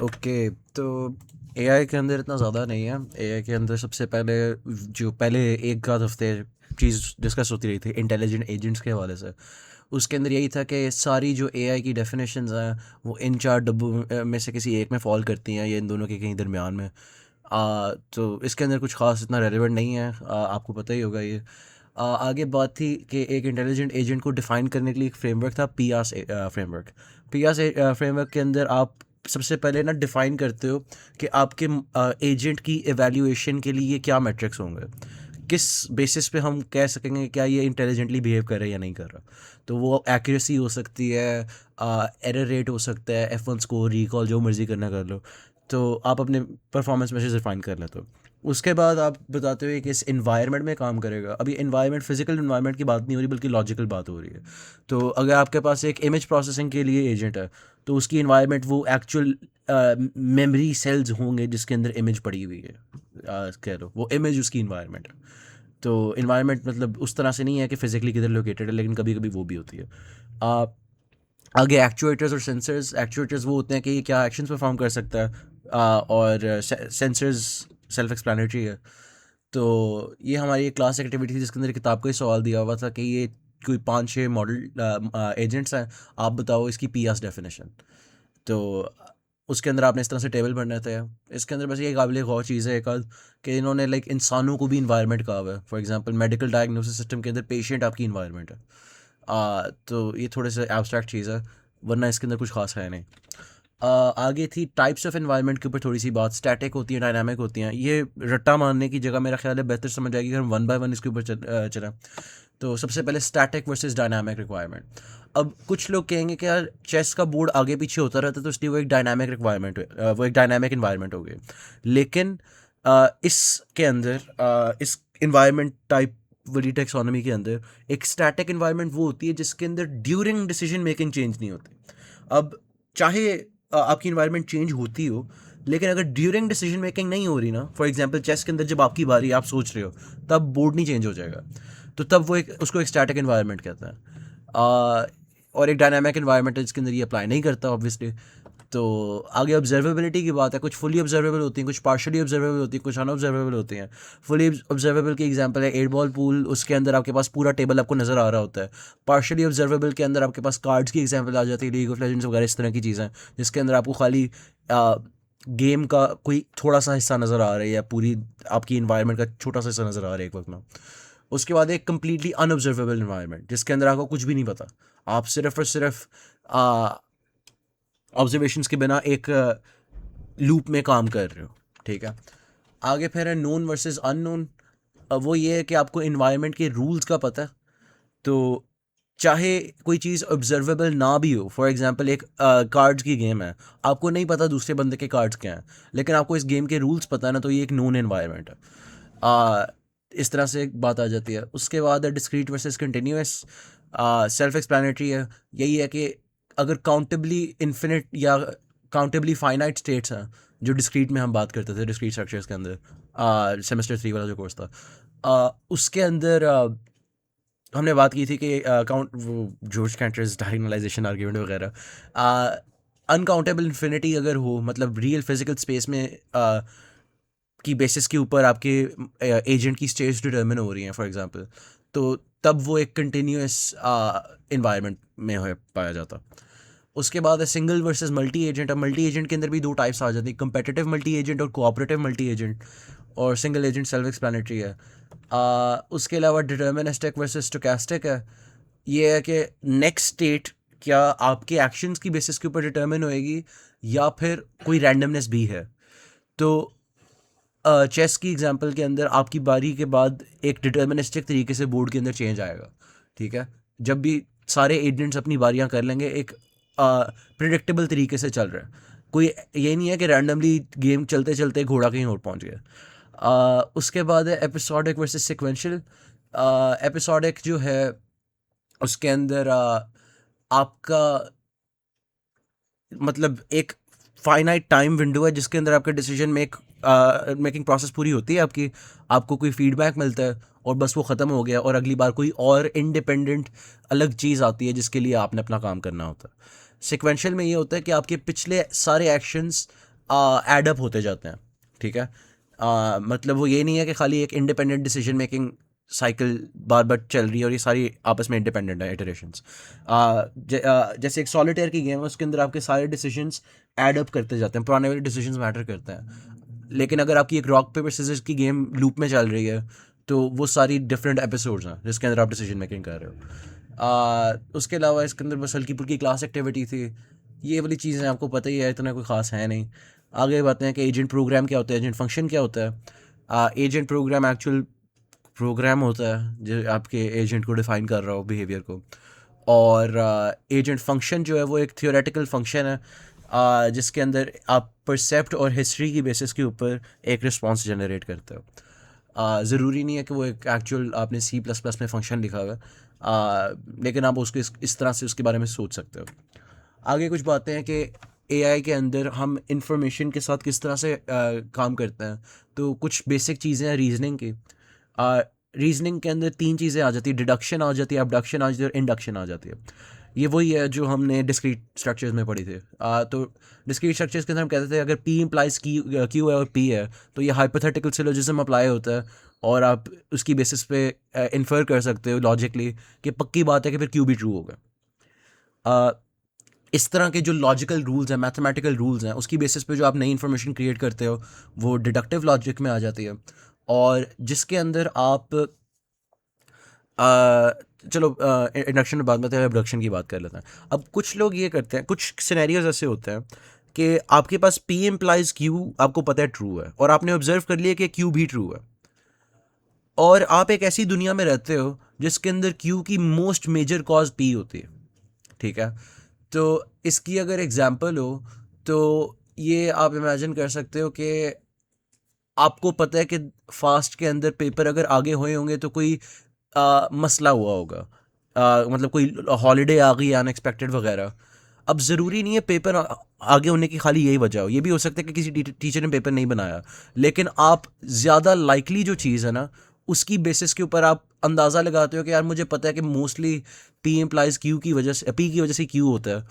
Okay, तो AI के अंदर इतना ज़्यादा नहीं है। एआई के अंदर सबसे पहले जो पहले एक आध हफ्ते चीज़ डिस्कस होती रही थी इंटेलिजेंट एजेंट्स के हवाले से, उसके अंदर यही था कि सारी जो एआई की डेफिनेशंस हैं वो इन चार डब्बों में से किसी एक में फॉल करती हैं, या इन दोनों के कहीं दरमियान में। तो इसके अंदर कुछ खास इतना रेलेवेंट नहीं है। आपको पता ही होगा ये। आगे बात थी कि एक इंटेलिजेंट एजेंट को डिफ़ाइन करने के लिए एक फ्रेमवर्क था, पियास फ्रेमवर्क। पियास फ्रेमवर्क के अंदर आप सबसे पहले ना डिफ़ाइन करते हो कि आपके एजेंट की एवेल्यूएशन के लिए क्या मेट्रिक्स होंगे, किस बेसिस पे हम कह सकेंगे क्या ये इंटेलिजेंटली बिहेव कर रहा है या नहीं कर रहा। तो वो एक्यूरेसी हो सकती है, एरर रेट हो सकता है, F1 स्कोर, रिकॉल, जो मर्ज़ी करना कर लो। तो आप अपने परफॉर्मेंस में से डिफाइन कर लेते हो। उसके बाद आप बताते हो कि इस इन्वायरमेंट में काम करेगा। अभी इन्वायरमेंट फिजिकल इन्वायरमेंट की बात नहीं हो रही, बल्कि लॉजिकल बात हो रही है। तो अगर आपके पास एक इमेज प्रोसेसिंग के लिए एजेंट है, तो उसकी इन्वायरमेंट वो एक्चुअल मेमोरी सेल्स होंगे जिसके अंदर इमेज पड़ी हुई है। कह लो वो इमेज उसकी इन्वायरमेंट है। तो इन्वायरमेंट मतलब उस तरह से नहीं है कि फिजिकली किधर लोकेटेड है, लेकिन कभी कभी वो भी होती है। आ, आगे एक्चुएटर्स और सेंसर्स। एक्चुएटर्स वो होते हैं कि ये क्या एक्शंस परफॉर्म कर सकता है, और सेंसर्स सेल्फ एक्सप्लेनेटरी है। तो ये हमारी एक क्लास एक्टिविटी थी जिसके अंदर किताब का ही सवाल दिया हुआ था कि ये कोई 5-6 मॉडल एजेंट्स हैं, आप बताओ इसकी पीआस डेफिनेशन। तो उसके अंदर आपने इस तरह से टेबल बनना था। इसके अंदर बस ये काबिल गौर चीज़ है एक आध, कि इन्होंने लाइक इंसानों को भी इन्वायरमेंट कहा हुआ है। For example medical diagnosis system के अंदर पेशेंट आपकी इन्वायरमेंट है। तो ये थोड़े से एब्स्ट्रैक्ट चीज़ है, वरना इसके अंदर कुछ खास है नहीं। आगे थी टाइप्स ऑफ एनवायरनमेंट के ऊपर थोड़ी सी बात। स्टैटिक होती है, डायनामिक होती हैं। ये रट्टा मारने की जगह मेरा ख्याल है बेहतर समझ आएगी अगर हम वन बाय वन इसके ऊपर चलें। तो सबसे पहले स्टैटिक वर्सेस डायनामिक रिक्वायरमेंट। अब कुछ लोग कहेंगे कि यार चेस का बोर्ड आगे पीछे होता रहता है, तो इसलिए वो एक डायनामिक रिक्वायरमेंट, वो एक डायनामिक इन्वायरमेंट हो गई। लेकिन इसके अंदर इस इन्वायरमेंट टाइप वाली टेक्सोनॉमी के अंदर एक स्टैटिक इन्वायरमेंट वो होती है जिसके अंदर ड्यूरिंग डिसीजन मेकिंग चेंज नहीं होती। अब चाहे आपकी इन्वायरमेंट चेंज होती हो, लेकिन अगर ड्यूरिंग डिसीजन मेकिंग नहीं हो रही ना, फॉर एग्जांपल चेस के अंदर जब आपकी बारी आप सोच रहे हो, तब बोर्ड नहीं चेंज हो जाएगा। तो तब वो एक उसको एक स्टैटिक इन्वायरमेंट कहते हैं। और एक डायनामिक इन्वायरमेंट है जिसके अंदर ये अप्लाई नहीं करता ऑब्वियसली। तो आगे ऑब्जर्वेबिलिटी की बात है। कुछ फुली ऑब्जर्वेबल होती हैं, कुछ पार्शियली ऑब्जर्वेबल होती हैं, कुछ अनऑब्जर्वेबल होती हैं। फुली ऑब्जर्वेबल की एग्जांपल है 8 बॉल पूल। उसके अंदर आपके पास पूरा टेबल आपको नज़र आ रहा होता है। पार्शियली ऑब्जर्वेबल के अंदर आपके पास कार्ड्स की एग्जांपल आ जाती है, लीग ऑफ लेजेंड्स वगैरह इस तरह की चीज़ें, जिसके अंदर आपको खाली गेम का कोई थोड़ा सा हिस्सा नज़र आ रहा है, या पूरी आपकी इन्वायरमेंट का छोटा सा हिस्सा नज़र आ रहा है एक वक्त में। उसके बाद एक कम्प्लीटली अनऑब्जर्वेबल इन्वायरमेंट जिसके अंदर आपको कुछ भी नहीं पता। आप सिर्फ और सिर्फ ऑब्जर्वेशंस के बिना एक लूप में काम कर रहे हो। ठीक है। आगे फिर है नोन वर्सेस अननोन। वो ये है कि आपको इन्वायरमेंट के रूल्स का पता है। तो चाहे कोई चीज़ ऑब्जर्वेबल ना भी हो, फॉर एग्जांपल एक कार्ड्स की गेम है, आपको नहीं पता दूसरे बंदे के कार्ड्स क्या हैं, लेकिन आपको इस गेम के रूल्स पता है ना, तो ये एक नोन एनवायरनमेंट है। आ, इस तरह से एक बात आ जाती है। उसके बाद है discrete versus continuous. Self explanatory है। यही है कि अगर काउंटेबली इन्फिनिट या काउंटेबली फाइनाइट स्टेट्स हैं, जो डिस्क्रीट में हम बात करते थे डिस्क्रीट स्ट्रक्चर्स के अंदर, सेमेस्टर 3 वाला जो कोर्स था, उसके अंदर हमने बात की थी कि काउंट वो जॉर्ज कैंटर्स डायगोनलाइजेशन आर्ग्यूमेंट वगैरह, अनकाउंटेबल इन्फिनिटी अगर हो, मतलब रियल फिजिकल स्पेस में की बेसिस के ऊपर आपके एजेंट की स्टेज डिटर्मिन हो रही हैं फॉर एग्जांपल, तो तब वो एक कंटिन्यूस इन्वायरमेंट में हो पाया जाता। उसके बाद है सिंगल वर्सेस मल्टी एजेंट। अब मल्टी एजेंट के अंदर भी दो टाइप्स आ जाती है, कंपेटिटिव मल्टी एजेंट और कोऑपरेटिव मल्टी एजेंट। और सिंगल एजेंट सेल्फ एक्सप्लेनेटरी है। उसके अलावा डिटर्मिनिस्टिक वर्सेस स्टोकेस्टिक है। ये है कि नेक्स्ट स्टेट क्या आपके एक्शंस की बेसिस के ऊपर डिटर्मिन होएगी, या फिर कोई रैंडमनेस भी है। तो चेस की एग्जांपल के अंदर आपकी बारी के बाद एक डिटर्मिनिस्टिक तरीके से बोर्ड के अंदर चेंज आएगा। ठीक है। जब भी सारे एजेंट्स अपनी बारियां कर लेंगे, एक प्रिडिक्टेबल तरीके से चल रहा है। कोई ये नहीं है कि रैंडमली गेम चलते चलते घोड़ा कहीं और पहुंच गया। उसके बाद है एपिसोडिक वर्सेस सिक्वेंशियल। एपिसोडिक जो है उसके अंदर आपका मतलब एक फाइनाइट टाइम विंडो है जिसके अंदर आपका डिसीजन मेकिंग प्रोसेस पूरी होती है आपकी। आपको कोई फीडबैक मिलता है और बस वो ख़त्म हो गया, और अगली बार कोई और इंडिपेंडेंट अलग चीज़ आती है जिसके लिए आपने अपना काम करना होता है। सिक्वेंशियल में ये होता है कि आपके पिछले सारे एक्शंस एड अप होते जाते हैं, ठीक है। मतलब वो ये नहीं है कि खाली एक इंडिपेंडेंट डिसीजन मेकिंग साइकिल बार बार चल रही है और ये सारी आपस में इंडिपेंडेंट है इटरेशंस। जैसे एक सॉलिटेयर की गेम है, उसके अंदर आपके सारे डिसीजंस ऐड अप करते जाते हैं, पुराने वाले डिसीजंस मैटर करते हैं। लेकिन अगर आपकी एक रॉक पेपर सीजर्स की गेम लूप में चल रही है तो वो सारी डिफरेंट एपिसोड्स हैं जिसके अंदर आप डिसीजन मेकिंग कर रहे हो। उसके अलावा इसके अंदर बस हल्की फुल्की क्लास एक्टिविटी थी, ये वाली चीज़ें आपको पता ही है, इतना कोई ख़ास है नहीं। आगे बातें हैं कि एजेंट प्रोग्राम क्या होता है, एजेंट फंक्शन क्या होता है। एजेंट प्रोग्राम एक्चुअल प्रोग्राम होता है जो आपके एजेंट को डिफ़ाइन कर रहा हो बिहेवियर को। और एजेंट फंक्शन जो है वो एक थियोरेटिकल फंक्शन है जिसके अंदर आप परसेप्ट और हिस्ट्री की बेसिस के ऊपर एक रिस्पॉन्स जनरेट करते हो। ज़रूरी नहीं है कि वो एक एक्चुअल आपने C++ में फंक्शन लिखा हुआ है, लेकिन आप उसको इस तरह से उसके बारे में सोच सकते हो। आगे कुछ बातें हैं कि एआई के अंदर हम इंफॉर्मेशन के साथ किस तरह से काम करते हैं। तो कुछ बेसिक चीज़ें हैं रीजनिंग की। रीजनिंग के अंदर 3 चीज़ें आ जाती है, डिडक्शन आ जाती है, अबडक्शन आ जाती है और इंडक्शन आ जाती है। ये वही है जो हमने डिस्क्रीट स्ट्रक्चर्स में पढ़ी थी। तो डिस्क्रीट स्ट्रक्चर्स के अंदर हम कहते थे अगर P इम्प्लाइज क्यू है और P है तो ये हाइपोथेटिकल सिलोजिज्म अप्लाई होता है और आप उसकी बेसिस पे इन्फर कर सकते हो लॉजिकली कि पक्की बात है कि फिर Q भी ट्रू होगा। इस तरह के जो लॉजिकल रूल्स हैं, मैथमेटिकल रूल्स हैं, उसकी बेसिस पे जो आप नई इन्फॉर्मेशन क्रिएट करते हो वो डिडक्टिव लॉजिक में आ जाती है। और जिसके अंदर आप चलो इंडक्शन में बाद में एबडक्शन की बात कर लेते हैं। अब कुछ लोग ये करते हैं, कुछ सिनेरियोज ऐसे होते हैं कि आपके पास P इम्प्लाइज Q आपको पता है ट्रू है और आपने ऑब्जर्व कर लिया कि Q भी ट्रू है, और आप एक ऐसी दुनिया में रहते हो जिसके अंदर Q की मोस्ट मेजर कॉज P होती है, ठीक है। तो इसकी अगर एग्जांपल हो तो ये आप इमेजिन कर सकते हो कि आपको पता है कि फास्ट के अंदर पेपर अगर आगे हुए होंगे तो कोई मसला हुआ होगा, मतलब कोई हॉलीडे आ गई अनएक्सपेक्टेड वगैरह। अब ज़रूरी नहीं है पेपर आगे होने की खाली यही वजह हो, ये भी हो सकता है कि किसी टीचर ने पेपर नहीं बनाया, लेकिन आप ज़्यादा लाइकली जो चीज़ है ना उसकी बेसिस के ऊपर आप अंदाज़ा लगाते हो कि यार मुझे पता है कि मोस्टली P इम्प्लाइज Q की वजह से, P की वजह से Q होता है,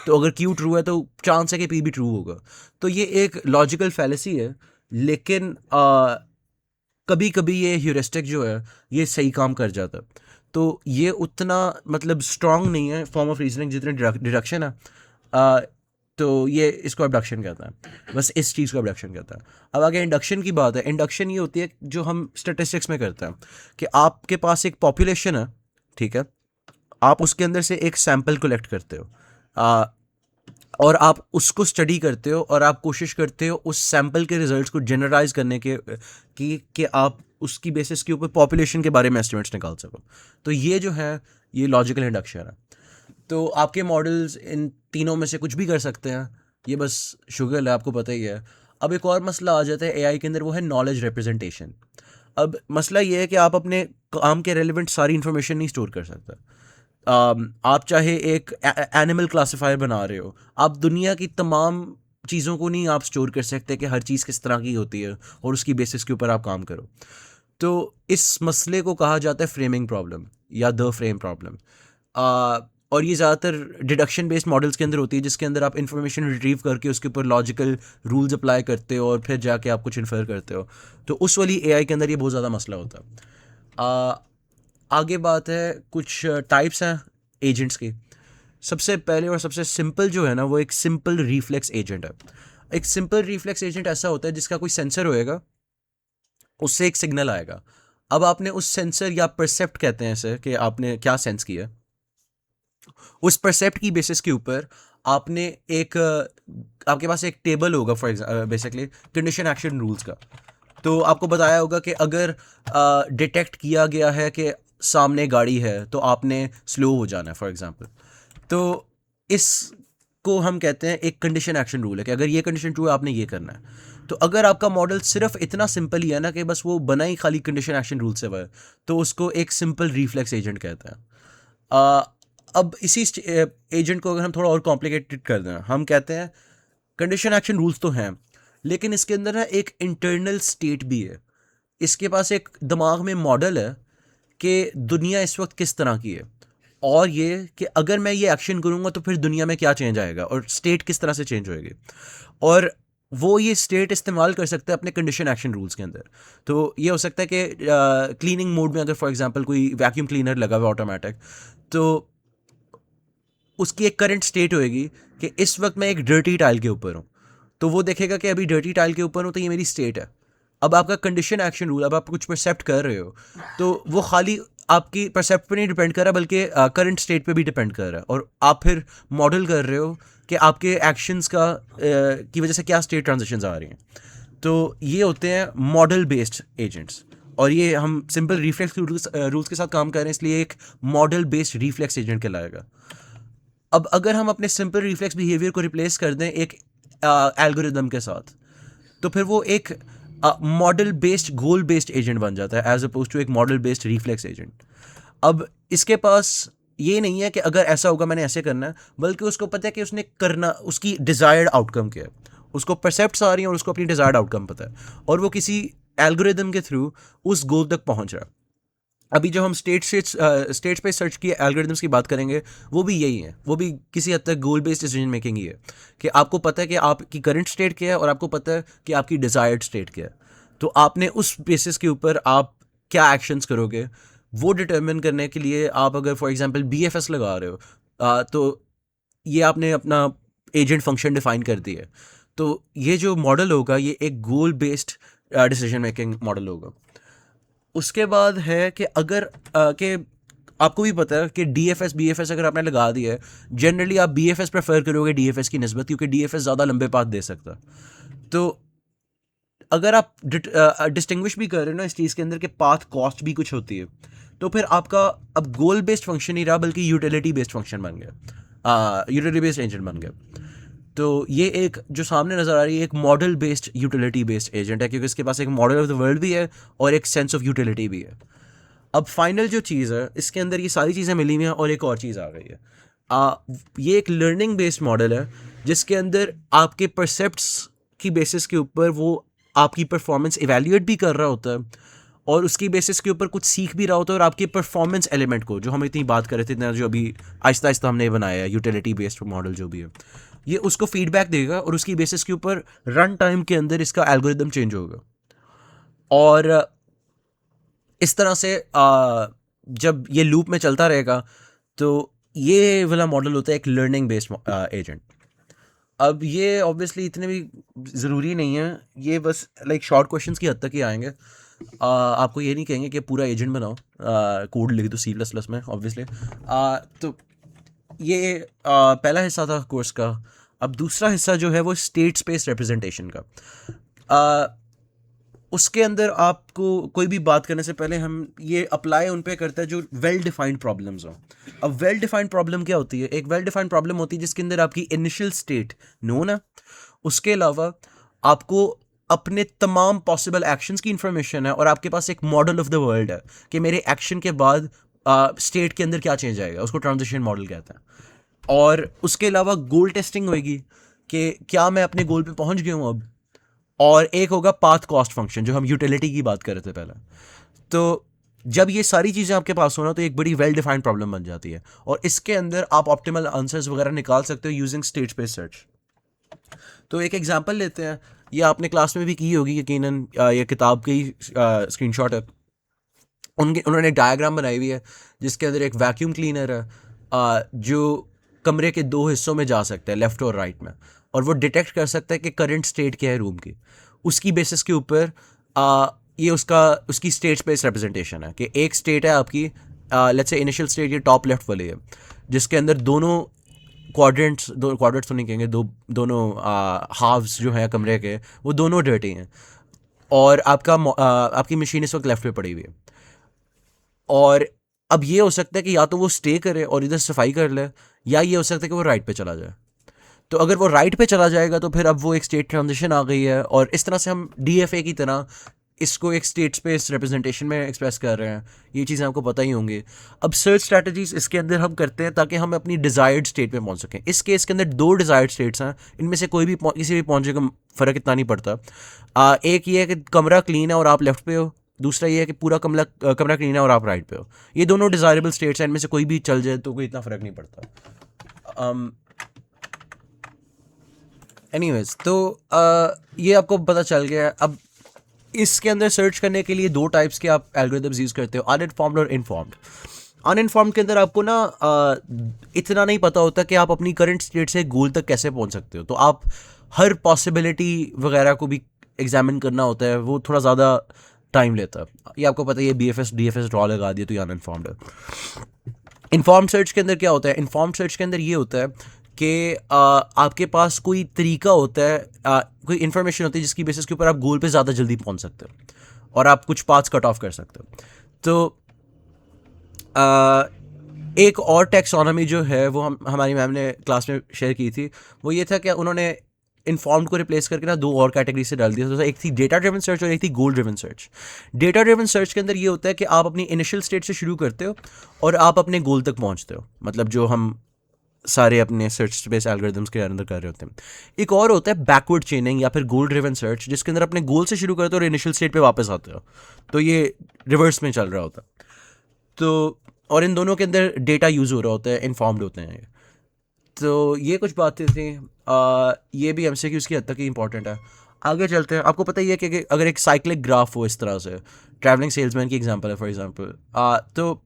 तो अगर Q ट्रू है तो चांस है कि P भी ट्रू होगा। तो ये एक लॉजिकल फैलेसी है, लेकिन कभी कभी ये ह्यूरिस्टिक जो है ये सही काम कर जाता है। तो ये उतना मतलब स्ट्रांग नहीं है फॉर्म ऑफ रीजनिंग जितने डिडक्शन है। तो ये इसको अबडक्शन कहता है, बस इस चीज़ को अबडक्शन कहता है। अब आगे इंडक्शन की बात है। इंडक्शन ये होती है जो हम स्टेटिस्टिक्स में करते हैं कि आपके पास एक पॉपुलेशन है, ठीक है, आप उसके अंदर से एक सैंपल कलेक्ट करते हो, और आप उसको स्टडी करते हो और आप कोशिश करते हो उस सैंपल के रिजल्ट्स को जनरलाइज करने के कि आप उसकी बेसिस के ऊपर पॉपुलेशन के बारे में एस्टिमेट्स निकाल सको। तो ये जो है ये लॉजिकल इंडक्शन है। तो आपके मॉडल्स इन तीनों में से कुछ भी कर सकते हैं, ये बस शुगर है, आपको पता ही है। अब एक और मसला आ जाता है एआई के अंदर, वो है नॉलेज रिप्रेजेंटेशन। अब मसला ये है कि आप अपने काम के रेलिवेंट सारी इन्फॉर्मेशन नहीं स्टोर कर सकते। आप चाहे एक एनिमल क्लासिफायर बना रहे हो, आप दुनिया की तमाम चीज़ों को नहीं आप स्टोर कर सकते कि हर चीज़ किस तरह की होती है और उसकी बेसिस के ऊपर आप काम करो। तो इस मसले को कहा जाता है फ्रेमिंग प्रॉब्लम या द फ्रेम प्रॉब्लम। और ये ज़्यादातर डिडक्शन बेस्ड मॉडल्स के अंदर होती है जिसके अंदर आप इंफॉर्मेशन रिट्रीव करके उसके ऊपर लॉजिकल रूल्स अप्लाई करते हो और फिर जाके आप कुछ इन्फर करते हो। तो उस वाली एआई के अंदर ये बहुत ज़्यादा मसला होता है। आगे बात है कुछ टाइप्स हैं एजेंट्स की। सबसे पहले और सबसे सिंपल जो है ना वो एक सिंपल रिफ्लेक्स एजेंट है। एक सिंपल रिफ्लेक्स एजेंट ऐसा होता है जिसका कोई सेंसर होएगा, उससे एक सिग्नल आएगा। अब आपने उस सेंसर या परसेप्ट कहते हैं इसे कि आपने क्या सेंस किया, उस परसेप्ट की बेसिस के ऊपर आपने एक आपके पास एक टेबल होगा for example basically condition action rules का। तो आपको बताया होगा कि अगर डिटेक्ट किया गया है कि सामने गाड़ी है तो आपने स्लो हो जाना है फॉर एग्जांपल। तो इसको हम कहते हैं एक कंडीशन एक्शन रूल है कि अगर ये कंडीशन ट्रू है आपने ये करना है। तो अगर आपका मॉडल सिर्फ इतना सिंपल ही है ना कि बस वो बना ही खाली कंडीशन एक्शन रूल से हुआ है तो उसको एक सिंपल रिफ्लेक्स एजेंट कहते हैं। अब इसी एजेंट को अगर हम थोड़ा और कॉम्प्लिकेटेड कर दें, हम कहते हैं कंडीशन एक्शन रूल्स तो हैं लेकिन इसके अंदर ना एक इंटरनल स्टेट भी है। इसके पास एक दिमाग में मॉडल है कि दुनिया इस वक्त किस तरह की है, और ये कि अगर मैं ये एक्शन करूँगा तो फिर दुनिया में क्या चेंज आएगा और स्टेट किस तरह से चेंज होएगी। और वो ये स्टेट इस्तेमाल कर सकता है अपने कंडीशन एक्शन रूल्स के अंदर। तो ये हो सकता है कि क्लीनिंग मोड में अगर फॉर एग्जांपल कोई वैक्यूम क्लीनर लगा हुआ ऑटोमेटिक, तो उसकी एक करंट स्टेट होएगी कि इस वक्त मैं एक डर्टी टाइल के ऊपर हूँ, तो वो देखेगा कि अभी डर्टी टाइल के ऊपर हूँ तो ये मेरी स्टेट है। अब आपका कंडीशन एक्शन रूल, अब आप कुछ परसेप्ट कर रहे हो, तो वो खाली आपकी परसेप्ट पे नहीं डिपेंड कर रहा बल्कि करंट स्टेट पे भी डिपेंड कर रहा है, और आप फिर मॉडल कर रहे हो कि आपके एक्शंस का की वजह से क्या स्टेट ट्रांजिशंस आ रही हैं। तो ये होते हैं मॉडल बेस्ड एजेंट्स, और ये हम सिंपल रिफ्लेक्स रूल्स के साथ काम कर रहे हैं, इसलिए एक मॉडल बेस्ड रिफ्लेक्स एजेंट कहलाएगा। अब अगर हम अपने सिंपल रिफ्लेक्स बिहेवियर को रिप्लेस कर दें एक एल्गोरिदम के साथ, तो फिर वो एक model based goal based agent बन जाता है एज अपोज टू एक मॉडल बेस्ड रिफ्लेक्स एजेंट। अब इसके पास ये नहीं है कि अगर ऐसा होगा मैंने ऐसे करना है, बल्कि उसको पता है कि उसने करना, उसकी डिज़ायर्ड आउटकम क्या है, उसको परसेप्ट्स आ रही हैं और उसको अपनी डिज़ायर्ड आउटकम पता है, और वो किसी एल्गोरिदम के थ्रू उस गोल तक पहुंच रहा है। अभी जो हम स्टेट्स पे सर्च किए एल्गोरिदम्स की बात करेंगे, वो भी यही है, वो भी किसी हद तक गोल बेस्ड डिसीजन मेकिंग ही है, कि आपको पता है कि आपकी करंट स्टेट क्या है और आपको पता है कि आपकी डिज़ायर्ड स्टेट क्या है। तो आपने उस बेसिस के ऊपर आप क्या एक्शंस करोगे वो डिटर्मिन करने के लिए, आप अगर फॉर एग्जांपल BFS लगा रहे हो, तो ये आपने अपना एजेंट फंक्शन डिफाइन कर दिया है। तो ये जो मॉडल होगा ये एक गोल बेस्ड डिसीजन मेकिंग मॉडल होगा। उसके बाद है कि अगर कि आपको भी पता है कि DFS अगर आपने लगा दिया है, जनरली आप BFS प्रेफर करोगे DFS की निस्बत, क्योंकि DFS ज़्यादा लंबे पाथ दे सकता है। तो अगर आप डिस्टिंग्विश भी कर रहे हो ना इस चीज़ के अंदर कि पाथ कॉस्ट भी कुछ होती है, तो फिर आपका अब गोल बेस्ड फंक्शन नहीं रहा बल्कि यूटिलिटी बेस्ड फंक्शन बन गया, यूटिलिटी बेस्ड एजेंट बन गया। तो ये एक जो सामने नज़र आ रही है एक model based utility based agent है, क्योंकि इसके पास एक मॉडल ऑफ द वर्ल्ड भी है और एक सेंस ऑफ यूटिलिटी भी है। अब फाइनल जो चीज़ है इसके अंदर ये सारी चीज़ें मिली हुई हैं और एक और चीज़ आ गई है। ये एक लर्निंग बेस्ड मॉडल है जिसके अंदर आपके परसेप्ट्स की बेसिस के ऊपर वो आपकी परफॉर्मेंस इवेल्यूएट भी कर रहा होता है, और उसकी बेसिस के ऊपर कुछ सीख भी रहा होता है, और आपके परफॉर्मेंस एलिमेंट को जो हम इतनी बात कर रहे थे, इतना जो अभी आहिस्ता आहिस्ता हमने बनाया है यूटिलिटी बेस्ड मॉडल जो भी है, ये उसको फीडबैक देगा और उसकी बेसिस के ऊपर रन टाइम के अंदर इसका एल्गोरिदम चेंज होगा। और इस तरह से जब ये लूप में चलता रहेगा, तो ये वाला मॉडल होता है एक लर्निंग बेस्ड एजेंट। अब ये ऑब्वियसली इतने भी ज़रूरी नहीं है, ये बस लाइक शॉर्ट क्वेश्चंस की हद तक ही आएंगे। आपको ये नहीं कहेंगे कि पूरा एजेंट बनाओ, कोड लिख दो C++ में ऑब्वियसली। तो ये पहला हिस्सा था कोर्स का। अब दूसरा हिस्सा जो है वो स्टेट स्पेस रिप्रेजेंटेशन का। आ, उसके अंदर आपको कोई भी बात करने से पहले हम ये अप्लाई उन पे करते हैं जो वेल डिफाइंड प्रॉब्लम्स हों। अब वेल डिफाइंड प्रॉब्लम क्या होती है? एक वेल डिफाइंड प्रॉब्लम होती है जिसके अंदर आपकी इनिशियल स्टेट नोन है, उसके अलावा आपको अपने तमाम पॉसिबल एक्शंस की इंफॉर्मेशन है, और आपके पास एक मॉडल ऑफ द वर्ल्ड है कि मेरे एक्शन के बाद स्टेट के अंदर क्या चेंज आएगा, उसको ट्रांजिशन मॉडल कहते हैं। और उसके अलावा गोल टेस्टिंग होएगी कि क्या मैं अपने गोल पे पहुंच गया हूँ अब। और एक होगा पाथ कॉस्ट फंक्शन जो हम यूटिलिटी की बात कर रहे थे पहले। तो जब ये सारी चीज़ें आपके पास हो ना, तो एक बड़ी वेल डिफाइंड प्रॉब्लम बन जाती है, और इसके अंदर आप ऑप्टिमल आंसर्स वगैरह निकाल सकते हो यूजिंग स्टेट स्पेस सर्च। तो एक एग्जांपल लेते हैं, ये आपने क्लास में भी की होगी यकीनन, ये किताब की स्क्रीनशॉट है। उन्होंने एक डायग्राम बनाई हुई है जिसके अंदर एक वैक्यूम क्लीनर है, जो कमरे के दो हिस्सों में जा सकता है, लेफ्ट और राइट में, और वो डिटेक्ट कर सकता है कि करंट स्टेट क्या है रूम की। उसकी बेसिस के ऊपर ये उसकी स्टेट स्पेस रिप्रेजेंटेशन है कि एक स्टेट है आपकी, लेट्स से इनिशियल स्टेट ये टॉप लेफ्ट वाली है, जिसके अंदर दोनों क्वाड्रेंट्स तो नहीं कहेंगे, दोनों हाफ्स जो हैं कमरे के वो दोनों डर्टी हैं, और आपकी मशीन इस वक्त लेफ्ट पे पड़ी हुई है। और अब ये हो सकता है कि या तो वो स्टे करे और इधर सफाई कर ले, या ये हो सकता है कि वो राइट पे चला जाए। तो अगर वो राइट पे चला जाएगा तो फिर अब वो एक स्टेट ट्रांजिशन आ गई है, और इस तरह से हम DFA की तरह इसको एक स्टेट स्पेस रिप्रेजेंटेशन में एक्सप्रेस कर रहे हैं। ये चीज़ें आपको पता ही होंगी। अब सर्च स्ट्रैटेजीज इसके अंदर हम करते हैं ताकि हम अपनी डिज़ायर्ड स्टेट पे पहुंच सकें। इस केस के अंदर दो डिज़ायर्ड स्टेट्स हैं, इनमें से कोई भी किसी भी पहुंचे का फ़र्क इतना नहीं पड़ता। एक ये है कि कमरा क्लीन है और आप लेफ्ट पे हो, दूसरा ये है कि पूरा कमरा क्लीन है और आप राइट पे हो। ये दोनों डिज़ायरेबल स्टेट्स हैं, इनमें से कोई भी चल जाए तो कोई इतना फ़र्क नहीं पड़ता। एनीवेज तो ये आपको पता चल गया है। अब इसके अंदर सर्च करने के लिए दो टाइप्स के आप एल्गोरिदम्स यूज़ करते हो, अनइन्फॉर्म्ड और इन्फॉर्म्ड। अनइन्फॉर्म्ड के अंदर आपको ना इतना नहीं पता होता कि आप अपनी करंट स्टेट से गोल तक कैसे पहुंच सकते हो, तो आप हर पॉसिबिलिटी वगैरह को भी एग्जामिन करना होता है, वो थोड़ा ज़्यादा टाइम लेता है। ये आपको पता है, ये BFS DFS ड्रॉ लगा दिया तो ये अनइन्फॉर्म्ड है। इन्फॉर्म्ड सर्च के अंदर क्या होता है? इन्फॉर्म्ड सर्च के अंदर ये होता है कि आपके पास कोई तरीका होता है, कोई इन्फॉर्मेशन होती है जिसकी बेसिस के ऊपर आप गोल पे ज़्यादा जल्दी पहुंच सकते हो और आप कुछ पाथ्स कट ऑफ कर सकते हो। तो एक और टैक्सोनॉमी जो है वो हमारी मैम ने क्लास में शेयर की थी, वो ये था कि उन्होंने इन्फॉर्म्ड को रिप्लेस करके ना दो और कैटेगरी से डाल दिया। तो एक थी डेटा ड्रिवन सर्च और एक थी goal driven search. Data driven search के अंदर ये होता है कि आप अपनी इनिशियल स्टेट से शुरू करते हो और आप अपने गोल तक पहुंचते हो, मतलब जो हम सारे अपने सर्च स्पेस एल्गोरिदम्स के अंदर कर रहे होते हैं। एक और होता है बैकवर्ड चेनिंग या फिर गोल ड्रिवन सर्च, जिसके अंदर अपने गोल से शुरू करते हो और इनिशियल स्टेट पे वापस आते हो, तो ये रिवर्स में चल रहा होता है। तो और इन दोनों के अंदर डेटा यूज़ हो रहा होता है, इन्फॉर्म्ड होते हैं। तो ये कुछ बातें थी, ये भी MCQs की हद तक ही इंपॉर्टेंट है। आगे चलते हैं। आपको पता ही है कि अगर एक साइक्लिक ग्राफ हो इस तरह से, ट्रैवलिंग सेल्समैन की एग्जांपल है फॉर एग्जांपल, तो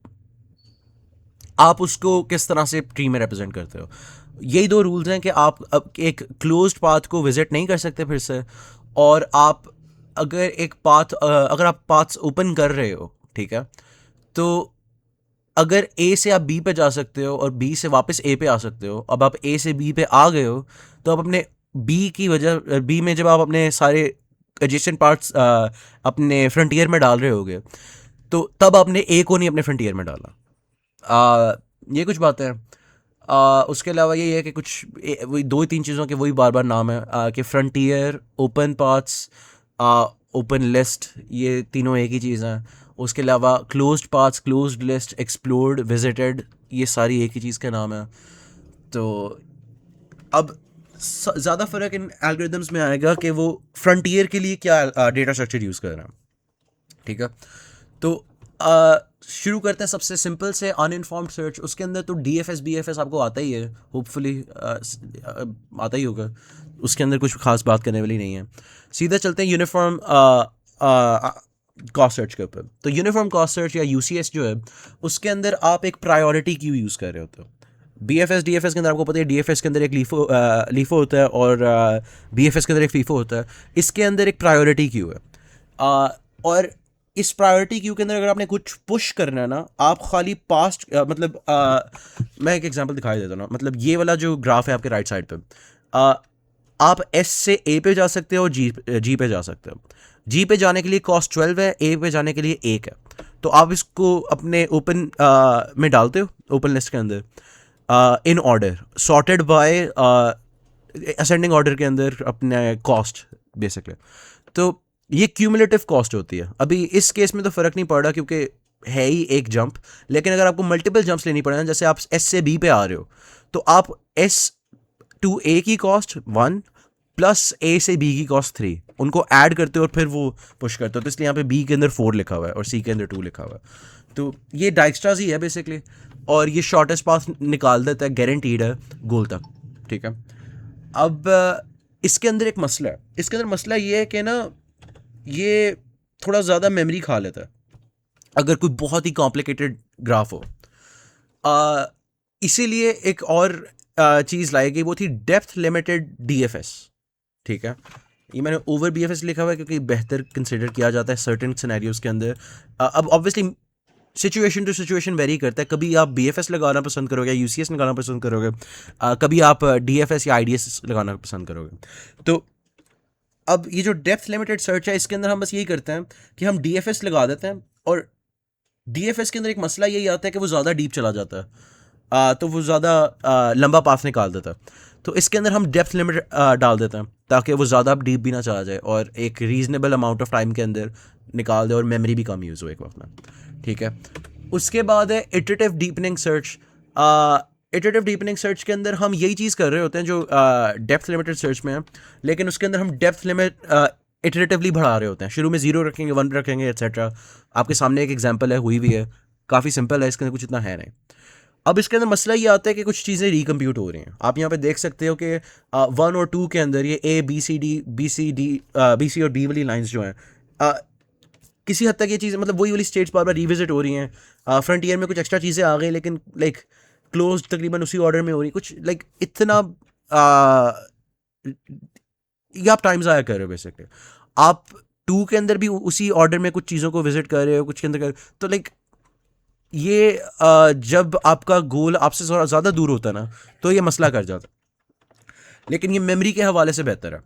आप उसको किस तरह से ट्री में रिप्रेजेंट करते हो? यही दो रूल्स हैं कि आप अब एक क्लोज्ड पाथ को विजिट नहीं कर सकते फिर से, और आप अगर आप पाथ्स ओपन कर रहे हो, ठीक है, तो अगर A से आप B पे जा सकते हो और B से वापस A पे आ सकते हो, अब आप A से B पे आ गए हो, तो आप अपने B में जब आप अपने सारे एडजेसेंट पार्ट्स अपने फ्रंटियर में डाल रहे होगे, तो तब आपने A को नहीं अपने फ्रंटियर में डाला। ये कुछ बातें हैं। उसके अलावा ये है कि वही दो ही तीन चीज़ों के वही बार बार नाम है, कि frontier, open paths, open list, ये तीनों एक ही चीज़ हैं। उसके अलावा closed paths, closed list, explored, visited, ये सारी एक ही चीज़ का नाम है। तो अब ज़्यादा फ़र्क इन एल्गोरिदम्स में आएगा कि वो फ्रंटियर के लिए क्या डेटा स्ट्रक्चर यूज़ कर रहे हैं, ठीक है। तो शुरू करते हैं सबसे सिंपल से, अनइन्फॉर्म्ड सर्च। उसके अंदर तो DFS BFS आपको आता ही है, होपफुली आता ही होगा, उसके अंदर कुछ खास बात करने वाली नहीं है। सीधा चलते हैं यूनिफॉर्म कॉस्ट सर्च के ऊपर। तो यूनिफॉर्म कॉस्ट सर्च या UCS जो है, उसके अंदर आप एक प्रायोरिटी क्यू यूज़ कर रहे होते हो। BFS DFS के अंदर आपको पता है, DFS के अंदर एक लीफो होता है और BFS के अंदर एक फीफो होता है। इसके अंदर एक प्रायोरिटी क्यू है, और इस प्रायोरिटी क्यू के अंदर अगर आपने कुछ पुश करना है ना, आप खाली पास्ट मैं एक एग्जांपल दिखाई देता हूँ ना, मतलब ये वाला जो ग्राफ है आपके राइट साइड पे, आप S से A पे जा सकते हो और G पे जा सकते हो। G पे जाने के लिए कॉस्ट 12 है, A पे जाने के लिए 1 है। तो आप इसको अपने ओपन में डालते हो, ओपन लिस्ट के अंदर, in order, sorted by ascending order के अंदर अपने कॉस्ट बेसिकली। तो ये क्यूमुलेटिव कॉस्ट होती है। अभी इस केस में तो फ़र्क नहीं पड़ रहा क्योंकि है ही एक जंप, लेकिन अगर आपको मल्टीपल जंप्स लेनी पड़े ना, जैसे आप S से B पे आ रहे हो, तो आप S टू A की कॉस्ट 1 प्लस A से B की कॉस्ट 3 उनको ऐड करते हो और फिर वो पुश करते हो। तो इसलिए यहाँ पे B के अंदर 4 लिखा हुआ है और C के अंदर 2 लिखा हुआ है। तो ये डाइक्स्ट्राज ही है बेसिकली, और ये शॉर्टेस्ट पाथ निकाल देता है, गारंटीड है गोल तक, ठीक है। अब इसके अंदर एक मसला है। इसके अंदर मसला ये है कि ना, ये थोड़ा ज़्यादा मेमोरी खा लेता है अगर कोई बहुत ही कॉम्प्लिकेटेड ग्राफ हो। इसीलिए एक और चीज़ लाई गई, वो थी डेप्थ लिमिटेड DFS, ठीक है। ये मैंने ओवर BFS लिखा हुआ है क्योंकि बेहतर कंसिडर किया जाता है सर्टेन सिनेरियोज के अंदर। अब obviously situation to situation vary करता है, कभी आप BFS लगाना पसंद करोगे या UCS लगाना पसंद करोगे, कभी आप DFS या IDS लगाना पसंद करोगे। तो अब ये जो डेप्थ लिमिटेड सर्च है, इसके अंदर हम बस यही करते हैं कि हम DFS लगा देते हैं, और DFS के अंदर एक मसला यही आता है कि वो ज़्यादा डीप चला जाता है, तो वो ज़्यादा लंबा पाथ निकाल देता है। तो इसके अंदर हम डेप्थ लिमिट डाल देते हैं ताकि वो ज़्यादा डीप भी ना चला जाए और एक रीजनेबल अमाउंट ऑफ टाइम के अंदर निकाल दे और मेमोरी भी कम यूज़ हो एक वक्त में, ठीक है। उसके बाद है iterative deepening search. Iterative deepening search के अंदर हम यही चीज़ कर रहे होते हैं जो डेप्थ लिमिटेड सर्च में है, लेकिन उसके अंदर हम डेप्थ लिमिट इटरेटिवली बढ़ा रहे होते हैं। शुरू में 0 रखेंगे, 1 रखेंगे, एट्सेट्रा। आपके सामने एक एग्जांपल है, हुई भी है, काफ़ी सिंपल है, इसके अंदर कुछ इतना है नहीं। अब इसके अंदर मसला ये आता है कि कुछ चीज़ें रिकम्प्यूट हो रही हैं। आप यहाँ पे देख सकते हो कि 1 और 2 के अंदर ये बी सी और डी वाली लाइंस जो हैं, किसी हद तक ये चीज़ें मतलब वही वाली स्टेट्स बार बार रिविजिट हो रही हैं। फ्रंटियर में कुछ एक्स्ट्रा चीज़ें आ गई, लेकिन लाइक क्लोज तकरीबन उसी ऑर्डर में हो रही कुछ, लाइक इतना ये आप टाइम ज़ाया कर रहे हो बेसिकली। आप 2 के अंदर भी उसी ऑर्डर में कुछ चीज़ों को विजिट कर रहे हो, कुछ के अंदर तो लाइक ये जब आपका गोल आपसे थोड़ा ज़्यादा दूर होता है ना, तो ये मसला कर जाता है। लेकिन ये मेमोरी के हवाले से बेहतर है।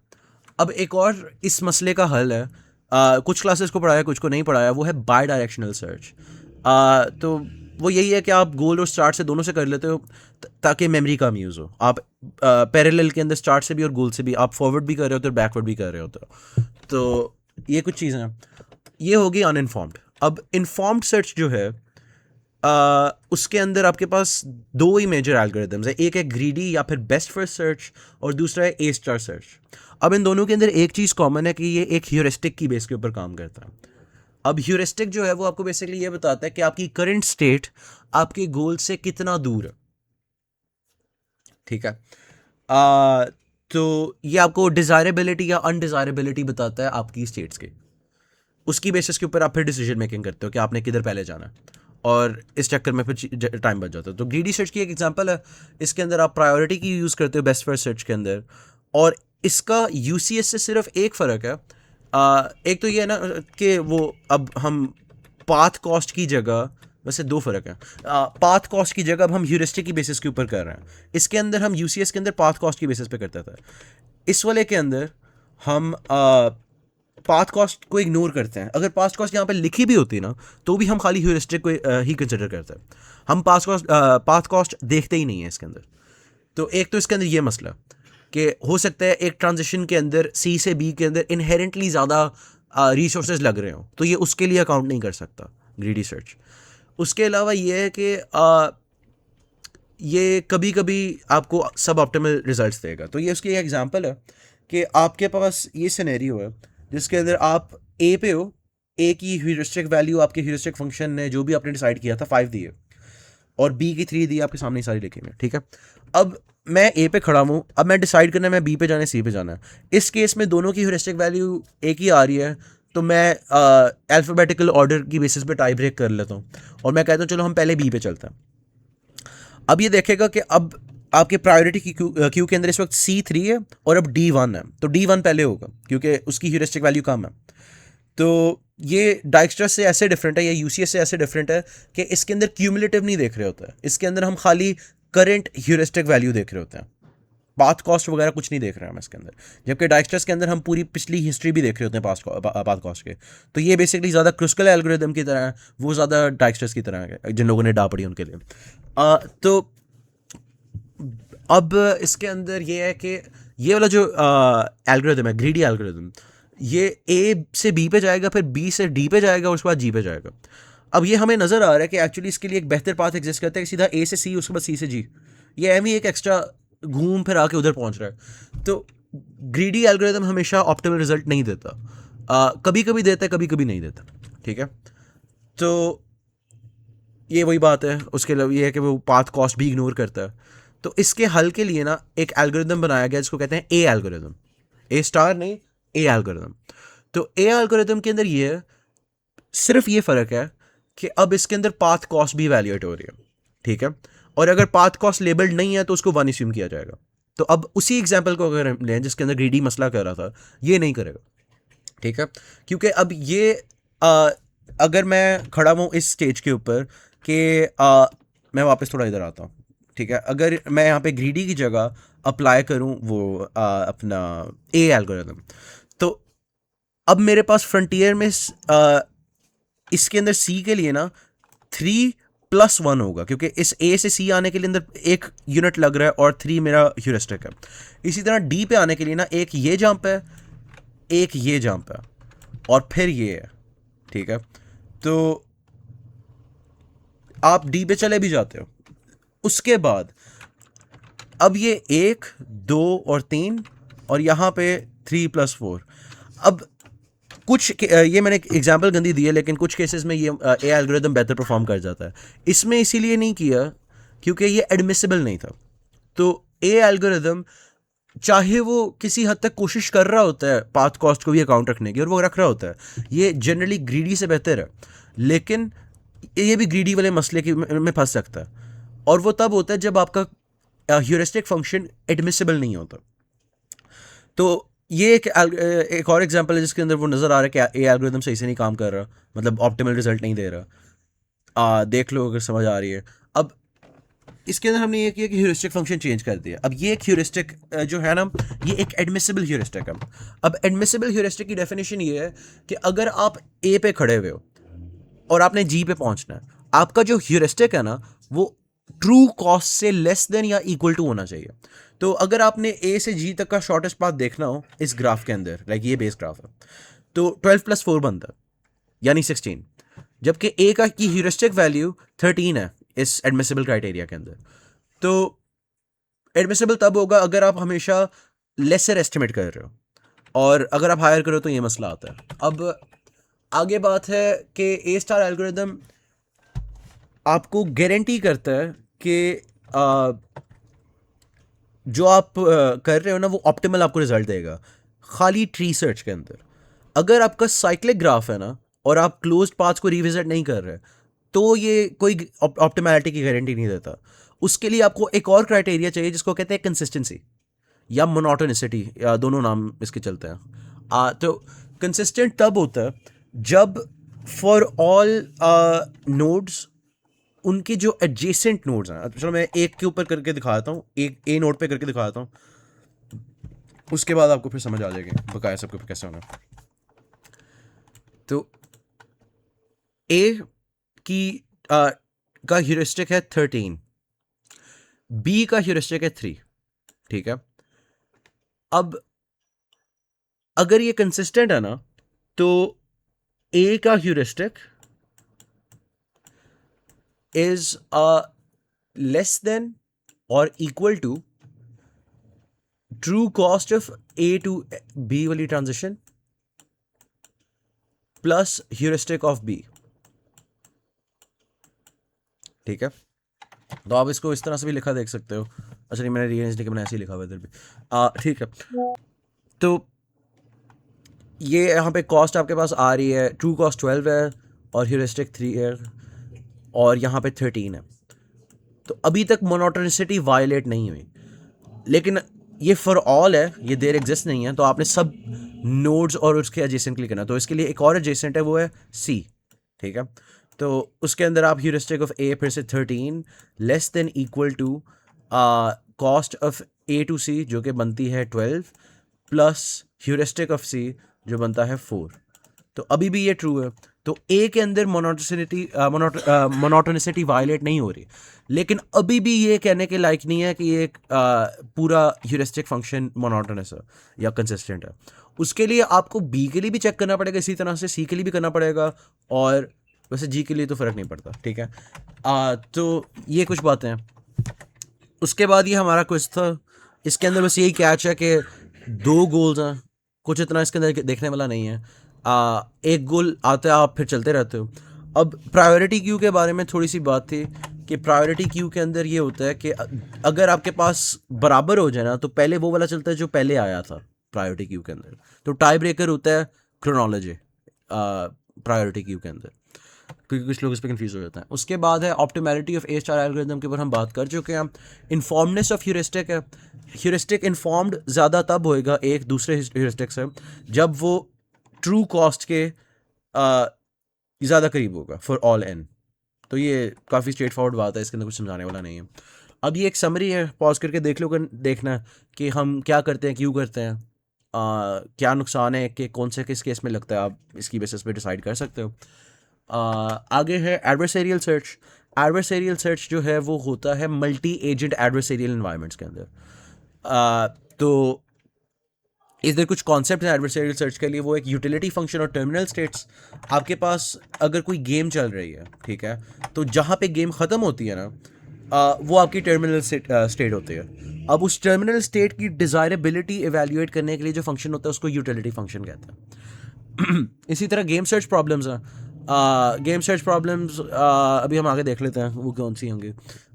अब एक और इस मसले का हल है, कुछ क्लासेस को पढ़ाया कुछ को नहीं पढ़ाया, वो है बाई डायरेक्शनल सर्च। तो वो यही है कि आप गोल और स्टार्ट से दोनों से कर लेते हो ताकि मेमोरी कम यूज़ हो। आप पैरेलल के अंदर स्टार्ट से भी और गोल से भी आप फॉरवर्ड भी कर रहे होते हो, बैकवर्ड भी कर रहे होते हो। तो ये कुछ चीज़ें हैं। ये होगी अनइन्फॉर्म्ड। अब इन्फॉर्म्ड सर्च जो है, उसके अंदर आपके पास 2 ही मेजर एल्गोरिदम्स है। एक है ग्रीडी या फिर बेस्ट फर्स्ट सर्च, और दूसरा है ए स्टार सर्च। अब इन दोनों के अंदर एक चीज़ कॉमन है कि ये एक ह्यूरिस्टिक की बेस के ऊपर काम करता है। अब ह्यूरिस्टिक जो है वो आपको बेसिकली ये बताता है कि आपकी करंट स्टेट आपके गोल से कितना दूर है, ठीक है। तो ये आपको डिज़ायरेबिलिटी या अनडिज़ायरेबिलिटी बताता है आपकी स्टेट्स की। उसकी बेसिस के ऊपर आप फिर डिसीजन मेकिंग करते हो कि आपने किधर पहले जाना है, और इस चक्कर में फिर टाइम बच जाता है। तो ग्रीडी सर्च की एक एग्जांपल है। इसके अंदर आप प्रायोरिटी की यूज़ करते हो बेस्ट फर्स्ट सर्च के अंदर, और इसका यूसीएस से सिर्फ एक फ़र्क है। एक तो ये है ना कि वो अब हम पाथ कॉस्ट की जगह, वैसे 2 फ़र्क है। पाथ कॉस्ट की जगह अब हम ह्यूरिस्टिक की बेसिस के ऊपर कर रहे हैं। इसके अंदर हम यूसीएस के अंदर पाथ कॉस्ट की बेसिस पे करते थे। इस वाले के अंदर हम पाथ कॉस्ट को इग्नोर करते हैं। अगर पाथ कॉस्ट यहाँ पे लिखी भी होती ना, तो भी हम खाली ह्यूरिस्टिक को ही कंसिडर करते हैं। हम पाथ कॉस्ट देखते ही नहीं है इसके अंदर। तो एक तो इसके अंदर ये मसला कि हो सकता है एक ट्रांजिशन के अंदर सी से बी के अंदर इनहेरेंटली ज़्यादा रिसोर्सेज लग रहे हो, तो ये उसके लिए अकाउंट नहीं कर सकता ग्रीडी सर्च। उसके अलावा ये है कि ये कभी कभी आपको सब ऑप्टिमल रिजल्ट्स देगा। तो ये उसकी एक एग्जांपल है कि आपके पास ये सिनेरियो है जिसके अंदर आप ए पे हो, ए की ह्यूरिस्टिक वैल्यू आपके ह्यूरिस्टिक फंक्शन ने जो भी आपने डिसाइड किया था 5 दी है, और बी की 3 दी, आपके सामने ही सारी लिखी हुई है, ठीक है। अब मैं ए पे खड़ा हूँ, अब मैं डिसाइड करना है मैं बी पे जाना है सी पे जाना है। इस केस में दोनों की ह्यूरिस्टिक वैल्यू एक ही आ रही है, तो मैं अल्फ़ाबेटिकल ऑर्डर की बेसिस पे टाई ब्रेक कर लेता हूँ, और मैं कहता हूँ चलो हम पहले बी पे चलते हैं। अब ये देखेगा कि अब आपके प्रायोरिटी की क्यू के अंदर इस वक्त C3 है और अब D1 है, तो D1 पहले होगा क्योंकि उसकी ह्यूरिस्टिक वैल्यू कम है। तो ये डाइक्स्ट्रा से ऐसे डिफरेंट है, या यूसीएस से ऐसे डिफरेंट है कि इसके अंदर क्यूमुलेटिव नहीं देख रहे होते हैं। इसके अंदर हम खाली करंट ह्यूरिस्टिक वैल्यू देख रहे होते हैं, पाथ कॉस्ट वगैरह कुछ नहीं देख रहे हैं हम इसके अंदर। जबकि डाइक्स्ट्रस के अंदर हम पूरी पिछली हिस्ट्री भी देख रहे होते हैं पाथ कॉस्ट के। तो ये बेसिकली ज़्यादा क्रुस्कल एल्गोरिदम की तरह है, वो ज़्यादा डाइक्स्ट्रस की तरह है जिन लोगों ने डा पड़ी उनके लिए। तो अब इसके अंदर ये है कि ये वाला जो एल्गोरिदम है, ग्रीडी एल्गोरिदम, ये ए से बी पे जाएगा, फिर बी से डी पे जाएगा, उसके बाद जी पे जाएगा। अब ये हमें नज़र आ रहा है कि एक्चुअली इसके लिए एक बेहतर पाथ एग्जिस्ट करता है कि सीधा ए से सी, उसके बाद सी से जी। ये एम ही एक एक्स्ट्रा घूम फिर आके उधर पहुंच रहा है। तो ग्रीडी एल्गोरिदम हमेशा ऑप्टिमल रिजल्ट नहीं देता, कभी कभी देता है, कभी कभी नहीं देता, ठीक है। तो ये वही बात है। उसके अलावा ये है कि वो पाथ कॉस्ट भी इग्नोर करता है। तो इसके हल के लिए ना एक एल्गोरिदम बनाया गया जिसको कहते हैं ए एल्गोरिदम, ए स्टार नहीं, ए एल्गोरिदम। तो ए एल्गोरिदम के अंदर ये है, सिर्फ ये फ़र्क है कि अब इसके अंदर पाथ कॉस्ट भी वैल्यूएट हो रही है, ठीक है। और अगर पाथ कॉस्ट लेबल्ड नहीं है तो उसको 1 अस्यूम किया जाएगा। तो अब उसी एग्जाम्पल को अगर हम लें जिसके अंदर ग्रीडी मसला कर रहा था, ये नहीं करेगा, ठीक है। क्योंकि अब ये अगर मैं खड़ा हूँ इस स्टेज के ऊपर कि मैं वापस थोड़ा इधर आता हूँ, ठीक है। अगर मैं यहाँ पे ग्रीडी की जगह अप्लाई करूँ वो अपना ए एल्गोरिदम, तो अब मेरे पास फ्रंटियर में इसके अंदर सी के लिए ना 3+1 होगा, क्योंकि इस ए से सी आने के लिए अंदर 1 यूनिट लग रहा है और 3 मेरा ह्यूरिस्टिक है। इसी तरह डी पे आने के लिए ना एक ये जंप है, एक ये जंप है, और फिर ये है, ठीक है। तो आप डी पे चले भी जाते हो। उसके बाद अब ये 1, 2 और 3, और यहाँ पे 3+4। अब कुछ ये मैंने एग्जांपल गंदी दी है, लेकिन कुछ केसेस में ये ए एल्गोरिदम बेहतर परफॉर्म कर जाता है। इसमें इसीलिए नहीं किया क्योंकि ये एडमिसिबल नहीं था। तो ए एल्गोरिदम चाहे वो किसी हद तक कोशिश कर रहा होता है पाथ कॉस्ट को भी अकाउंट रखने की, और वो रख रहा होता है, ये जनरली ग्रीडी से बेहतर है, लेकिन ये भी ग्रीडी वाले मसले में फंस सकता है। और वो तब होता है जब आपका ह्यूरिस्टिक फंक्शन एडमिसिबल नहीं होता। तो ये एक और एग्जांपल है जिसके अंदर वो नज़र आ रहा है कि ए एल्गोरिदम सही से नहीं काम कर रहा, मतलब ऑप्टिमल रिजल्ट नहीं दे रहा। देख लो अगर समझ आ रही है। अब इसके अंदर हमने ये किया कि ह्यूरिस्टिक फंक्शन चेंज कर दिया। अब ये एक ह्यूरिस्टिक जो है ना, ये एक एडमिसिबल ह्यूरिस्टिक है। अब एडमिसिबल ह्यूरिस्टिक की डेफिनेशन ये है कि अगर आप ए पे खड़े हुए हो और आपने जी पे पहुंचना है, आपका जो ह्यूरिस्टिक है ना वो ट्रू कॉस्ट से लेस देन या इक्वल टू होना चाहिए। तो अगर आपने ए से जी तक का शॉर्टेस्ट पाथ देखना हो इस ग्राफ के अंदर, लाइक ये बेस ग्राफ है, तो 12 + 4 बनता है, यानी 16, जबकि ए का की ह्यूरिस्टिक वैल्यू 13 है इस एडमिसिबल क्राइटेरिया के अंदर। तो एडमिसिबल तब होगा अगर आप हमेशा लेसर एस्टिमेट कर रहे हो, और अगर आप हायर करो तो ये मसला आता है। अब आगे बात है कि ए स्टार एल्गोरिदम आपको गारंटी करता है कि जो आप कर रहे हो ना वो ऑप्टिमल आपको रिजल्ट देगा। खाली ट्री सर्च के अंदर अगर आपका साइक्लिक ग्राफ है ना और आप क्लोज्ड पाथ्स को रिविजिट नहीं कर रहे, तो ये कोई ऑप्टिमैलिटी की गारंटी नहीं देता। उसके लिए आपको एक और क्राइटेरिया चाहिए जिसको कहते हैं कंसिस्टेंसी या मोनोटोनिसिटी, या दोनों नाम इसके चलते हैं। तो कंसिस्टेंट तब होता है जब फॉर ऑल नोड्स उनके जो एडजेसेंट नोड्स हैं, चलो मैं एक के ऊपर करके दिखाता हूँ, एक ए नोड पे करके दिखाता हूँ, उसके बाद आपको फिर समझ आ जाएगी बकाया सबके ऊपर कैसे होना। तो ए की का ह्यूरिस्टिक है 13, बी का ह्यूरिस्टिक है 3, ठीक है। अब अगर ये कंसिस्टेंट है ना, तो ए का ह्यूरिस्टिक इज लेस देन और equal to true cost of A to B वाली transition plus heuristic of B, ठीक है। तो आप इसको इस तरह से भी लिखा देख सकते हो। अच्छा नहीं, मैंने रीअरेंज नहीं किया, मैंने ऐसे ही लिखा हुआ इधर भी, ठीक है। तो ये यहाँ पे कॉस्ट आपके पास आ रही है, ट्रू कॉस्ट 12 है और ह्यूरिस्टिक 3 है, और यहाँ पे 13 है। तो अभी तक मोनोटोनिसिटी वायलेट नहीं हुई, लेकिन ये फॉर ऑल है, ये देर एग्जिस्ट नहीं है। तो आपने सब नोड्स और उसके एडजेसेंट क्लिक करना। तो इसके लिए एक और एडजेसेंट है, वो है सी, ठीक है। तो उसके अंदर आप ह्यूरिस्टिक ऑफ ए फिर से 13 less than equal to cost of A to C जो कि बनती है 12 प्लस ह्यूरिस्टिक ऑफ सी जो बनता है 4। तो अभी भी ये ट्रू है। तो ए के अंदर मोनोटोनिसिटी वायलेट नहीं हो रही, लेकिन अभी भी ये कहने के लायक नहीं है कि ये एक पूरा ह्यूरिस्टिक फंक्शन मोनोटोनस है या कंसिस्टेंट है। उसके लिए आपको बी के लिए भी चेक करना पड़ेगा, इसी तरह से सी के लिए भी करना पड़ेगा, और वैसे जी के लिए तो फ़र्क नहीं पड़ता, ठीक है। तो ये कुछ बातें हैं। उसके बाद ये हमारा क्विज था। इसके अंदर बस यही कैच है कि 2 गोल्स हैं, कुछ इतना इसके अंदर देखने वाला नहीं है। एक गोल आता है, आप फिर चलते रहते हो। अब प्रायोरिटी क्यू के बारे में थोड़ी सी बात थी कि प्रायोरिटी क्यू के अंदर ये होता है कि अगर आपके पास बराबर हो जाए ना, तो पहले वो वाला चलता है जो पहले आया था प्रायोरिटी क्यू के अंदर। तो टाई ब्रेकर होता है क्रोनोलॉजी प्रायोरिटी क्यू के अंदर, क्योंकि कुछ लोग इस पर कंफ्यूज हो जाते हैं। उसके बाद है optimality of A star algorithm के ऊपर हम बात कर चुके हैं। इन्फॉर्मनेस ऑफ ह्यूरिस्टिक है, ह्यूरिस्टिक इन्फॉर्म्ड ज़्यादा तब होएगा एक दूसरे ह्यूरिस्टिक से जब वो ट्रू कॉस्ट के ज़्यादा करीब होगा फॉर ऑल एन। तो ये काफ़ी स्ट्रेट फॉरवर्ड बात है, इसके अंदर कुछ समझाने वाला नहीं है। अब ये एक समरी है, पॉज करके देख लो, देखना कि हम क्या करते हैं, क्यों करते हैं, क्या नुकसान है, कि कौन से किस केस में लगता है, आप इसकी बेसिस पे डिसाइड कर सकते हो। आगे है एडवर्सेरियल सर्च। एडवर्सेरियल सर्च जो है वो होता है मल्टी एजेंट एडवर्सेरियल इन्वायरमेंट्स के अंदर। तो इधर कुछ कॉन्सेप्ट है एडवर्सेरियल सर्च के लिए, वो एक यूटिलिटी फंक्शन और टर्मिनल स्टेट्स। आपके पास अगर कोई गेम चल रही है, ठीक है, तो जहाँ पे गेम ख़त्म होती है ना, वो आपकी टर्मिनल स्टेट होती है। अब उस टर्मिनल स्टेट की डिज़ायरेबिलिटी एवेल्यूएट करने के लिए जो फंक्शन होता है उसको यूटिलिटी फंक्शन कहते हैं। इसी तरह गेम सर्च प्रॉब्लम्स हैं। गेम सर्च प्रॉब्लम्स अभी हम आगे देख लेते हैं वो कौन सी होंगी।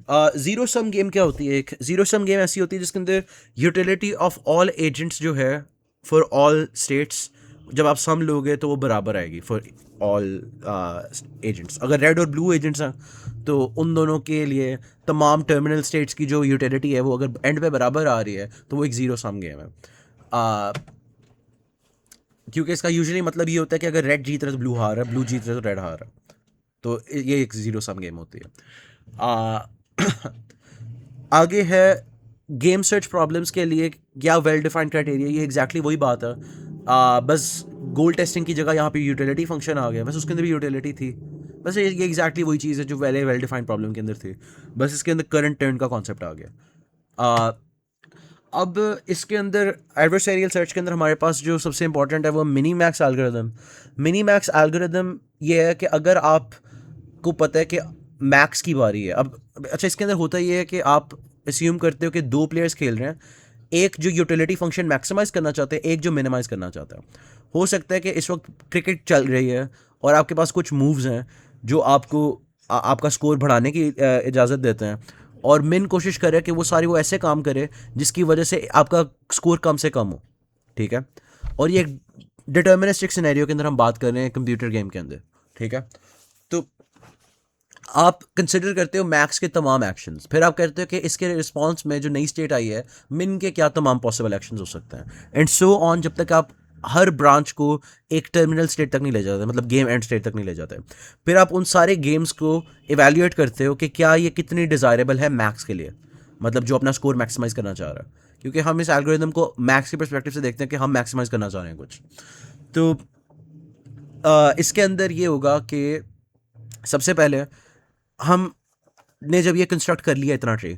ज़ीरो सम गेम क्या होती है? एक ज़ीरो सम गेम ऐसी होती है जिसके अंदर यूटिलिटी ऑफ ऑल एजेंट्स जो है फॉर ऑल स्टेट्स, जब आप सम लोगे तो वो बराबर आएगी फॉर ऑल एजेंट्स। अगर रेड और ब्लू एजेंट्स हैं तो उन दोनों के लिए तमाम टर्मिनल स्टेट्स की जो यूटिलिटी है वो अगर एंड पे बराबर आ रही है तो वो एक ज़ीरो सम गेम है। क्योंकि इसका यूजुअली मतलब ये होता है कि अगर रेड जीत रहा है तो ब्लू हार रहा है, ब्लू जीत रहा है तो रेड हार रहा है। तो ये एक ज़ीरो सम गेम होती है। आ, आगे है गेम सर्च प्रॉब्लम्स के लिए क्या वेल डिफाइंड क्राइटेरिया, ये एग्जैक्टली वही बात है। बस गोल टेस्टिंग की जगह यहाँ पे यूटिलिटी फंक्शन आ गया, बस उसके अंदर भी यूटिलिटी थी। बस ये एग्जैक्टली वही चीज़ है जो वेल डिफाइंड प्रॉब्लम के अंदर थी, बस इसके अंदर करंट टर्न का कॉन्सेप्ट आ गया। आ, अब इसके अंदर एडवर्सरियल सर्च के अंदर हमारे पास जो सबसे इंपॉर्टेंट है वो mini max algorithm. Mini max algorithm ये है कि अगर आपको पता है कि मैक्स की बारी है, अब अच्छा इसके अंदर होता ये है कि आप अस्यूम करते हो कि दो प्लेयर्स खेल रहे हैं, एक जो यूटिलिटी फंक्शन मैक्सिमाइज करना चाहते हैं, एक जो मिनिमाइज करना चाहता है। हो सकता है कि इस वक्त क्रिकेट चल रही है और आपके पास कुछ मूव्स हैं जो आपको आपका स्कोर बढ़ाने की इजाज़त देते हैं, और मिन कोशिश करे कि वो सारी वो ऐसे काम करे जिसकी वजह से आपका स्कोर कम से कम हो। ठीक है, और ये डिटर्मिनिस्टिक सिनेरियो के अंदर हम बात कर रहे हैं कंप्यूटर गेम के अंदर। ठीक है, तो आप कंसिडर करते हो मैक्स के तमाम एक्शंस, फिर आप कहते हो कि इसके रिस्पॉन्स में जो नई स्टेट आई है मिन के क्या तमाम पॉसिबल एक्शंस हो सकते हैं, एंड सो ऑन, जब तक आप हर ब्रांच को एक टर्मिनल स्टेट तक नहीं ले जाते, मतलब गेम एंड स्टेट तक नहीं ले जाते। फिर आप उन सारे गेम्स को इवेल्युएट करते हो कि क्या ये कितनी डिज़ायरेबल है मैक्स के लिए, मतलब जो अपना स्कोर मैक्सिमाइज करना चाह रहा है। क्योंकि हम इस एल्गोरिदम को मैक्स के पर्सपेक्टिव से देखते हैं कि हम मैक्सिमाइज करना चाह रहे हैं कुछ। तो इसके अंदर ये होगा कि सबसे पहले हम ने जब ये कंस्ट्रक्ट कर लिया इतना ट्री,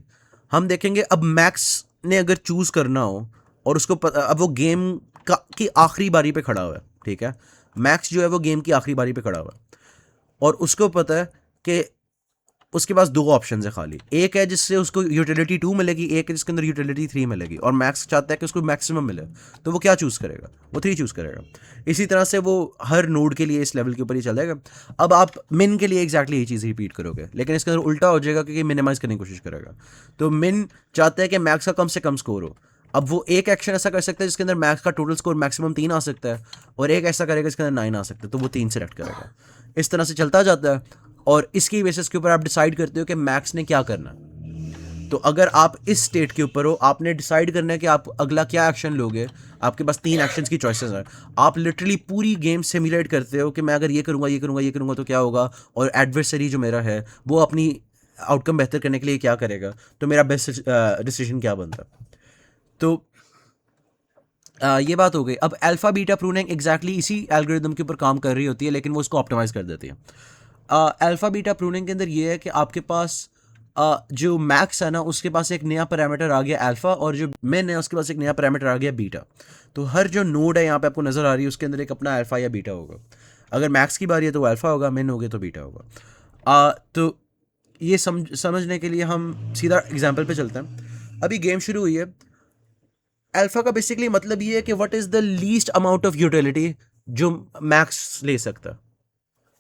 हम देखेंगे अब मैक्स ने अगर चूज़ करना हो और उसको अब वो गेम का की आखिरी बारी पे खड़ा हुआ है। ठीक है, मैक्स जो है वो गेम की आखिरी बारी पे खड़ा हुआ है और उसको पता है कि उसके पास दो ऑप्शन है खाली, एक है जिससे उसको यूटिलिटी 2 मिलेगी, एक है जिसके अंदर यूटिलिटी 3 मिलेगी, और मैक्स चाहता है कि उसको मैक्सिमम मिले, तो वो क्या चूज़ करेगा? वो 3 चूज़ करेगा। इसी तरह से वो हर नोड के लिए इस लेवल के ऊपर ही चलेगा। अब आप मिन के लिए एग्जैक्टली यही चीज़ रिपीट करोगे, लेकिन इसके अंदर उल्टा हो जाएगा क्योंकि मिनिमाइज करने की कोशिश करेगा। तो मिन चाहता है कि मैक्स का कम से कम स्कोर हो। अब वो एक एक्शन ऐसा कर सकता है जिसके अंदर मैक्स का टोटल स्कोर मैक्सिमम 3 आ सकता है, और एक ऐसा करेगा जिसके अंदर 9 आ सकता है, तो वो 3 सेलेक्ट करेगा। इस तरह से चलता जाता है और इसकी बेसिस के ऊपर आप डिसाइड करते हो कि मैक्स ने क्या करना है। तो अगर आप इस स्टेट के ऊपर हो, आपने डिसाइड करना है कि आप अगला क्या एक्शन लोगे। आपके पास 3 एक्शंस की चॉइसेस हैं। आप लिटरली पूरी गेम सिमुलेट करते हो कि मैं अगर ये करूँगा ये करूँगा ये करूँगा तो क्या होगा, और एडवर्सरी जो मेरा है वो अपनी आउटकम बेहतर करने के लिए क्या करेगा, तो मेरा बेस्ट डिसीजन क्या बनता। तो ये बात हो गई। अब अल्फा बीटा प्रूनिंग एग्जैक्टली इसी एल्गोरिदम के ऊपर काम कर रही होती है, लेकिन वो उसको ऑप्टिमाइज कर देती है। अल्फा बीटा प्रूनिंग के अंदर ये है कि आपके पास जो मैक्स है ना उसके पास एक नया पैरामीटर आ गया अल्फा, और जो मिन है उसके पास एक नया पैरामीटर आ गया बीटा। तो हर जो नोड है यहाँ पे आपको नज़र आ रही है उसके अंदर एक अपना अल्फा या बीटा होगा। अगर मैक्स की बारी है तो वो अल्फा होगा, मिन हो गया तो बीटा होगा। तो ये समझने के लिए हम सीधा एग्जाम्पल पे चलते हैं। अभी गेम शुरू हुई है। अल्फा का बेसिकली मतलब ये है कि what is the least amount of utility जो मैक्स ले सकता है,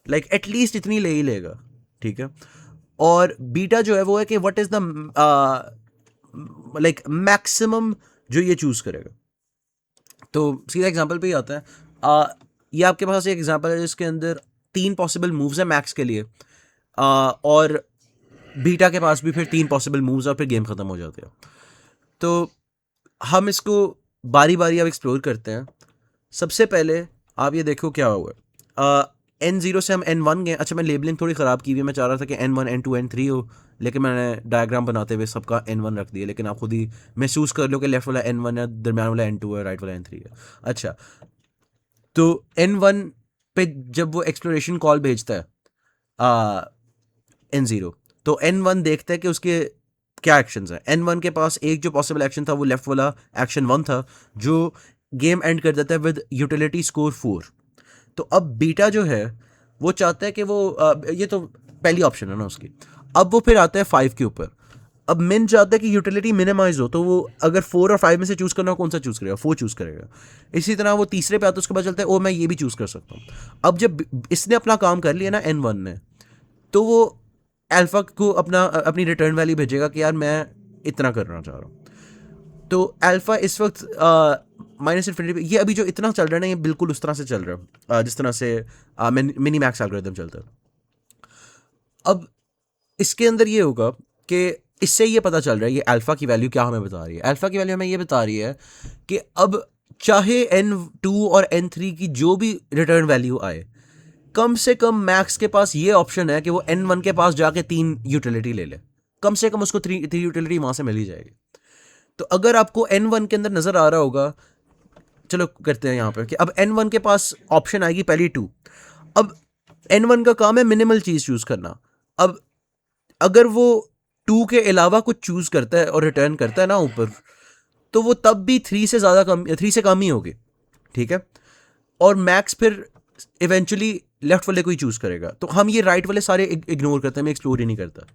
लाइक एटलीस्ट इतनी ले ही लेगा। ठीक है, और बीटा जो है वो है कि what is the like maximum जो ये चूज़ करेगा। तो सीधा एग्जांपल पे ही आता है। ये आपके पास एक एग्जांपल है जिसके अंदर 3 पॉसिबल मूव्स हैं मैक्स के लिए, और बीटा के पास भी फिर 3 पॉसिबल मूव्स और फिर गेम ख़त्म हो जाते हैं। तो हम इसको बारी बारी अब एक्सप्लोर करते हैं। सबसे पहले आप ये देखो क्या हुआ है। N0 से हम N1 गए। अच्छा, मैं लेबलिंग थोड़ी ख़राब की हुई है, मैं चाह रहा था कि N1 N2 N3 हो, लेकिन मैंने डायग्राम बनाते हुए सबका N1 रख दिया, लेकिन आप खुद ही महसूस कर लो कि लेफ्ट वाला N1 है, दरम्यान वाला N2 है, राइट वाला N3 है। अच्छा, तो N1 पे जब वो एक्सप्लोरेशन कॉल भेजता है N0, तो N1 देखता है कि उसके क्या एक्शंस हैं। N1 के पास एक जो पॉसिबल एक्शन था वो लेफ्ट वाला एक्शन 1 था, जो गेम एंड कर देता है विद यूटिलिटी स्कोर 4। तो अब बीटा जो है वो चाहता है कि वो ये तो पहली ऑप्शन है ना उसकी। अब वो फिर आता है 5 के ऊपर। अब मिन चाहता है कि यूटिलिटी मिनिमाइज हो, तो वो अगर 4 और 5 में से चूज़ करना हो कौन सा चूज़ करेगा? 4 चूज़ करेगा। इसी तरह वो तीसरे पे आता है, उसके बाद चलता है ओ मैं ये भी चूज़ कर सकता हूँ। अब जब इसने अपना काम कर लिया ना N1 ने, तो वो अल्फ़ा को अपनी रिटर्न वैल्यू भेजेगा कि यार मैं इतना करना चाह रहा हूँ। तो अल्फ़ा इस वक्त -∞, ये अभी जो इतना चल रहा है ना, ये बिल्कुल उस तरह से चल रहा है जिस तरह से मिनी मैक्स एल्गोरिथम चलता है। अब इसके अंदर ये होगा कि इससे ये पता चल रहा है, ये अल्फ़ा की वैल्यू क्या हमें बता रही है। अल्फ़ा की वैल्यू हमें ये बता रही है कि अब चाहे N2 और N3 की जो भी रिटर्न वैल्यू आए, कम से कम मैक्स के पास ये ऑप्शन है कि वो N1 के पास जाके 3 यूटिलिटी ले ले। कम से कम उसको 3 यूटिलिटी वहाँ से मिल ही जाएगी। तो अगर आपको N1 के अंदर नज़र आ रहा होगा, चलो करते हैं यहाँ पे कि अब N1 के पास ऑप्शन आएगी पहली 2। अब N1 का काम है मिनिमल चीज़ चूज़ करना। अब अगर वो 2 के अलावा कुछ चूज़ करता है और रिटर्न करता है ना ऊपर, तो वो तब भी 3 से ज़्यादा कम, 3 से कम ही होगी, ठीक है। और मैक्स फिर इवेंचुअली लेफ्ट वाले को ही चूज़ करेगा। तो हम ये राइट वाले सारे इग्नोर करते हैं, मैं एक्सप्लोर ही नहीं करता।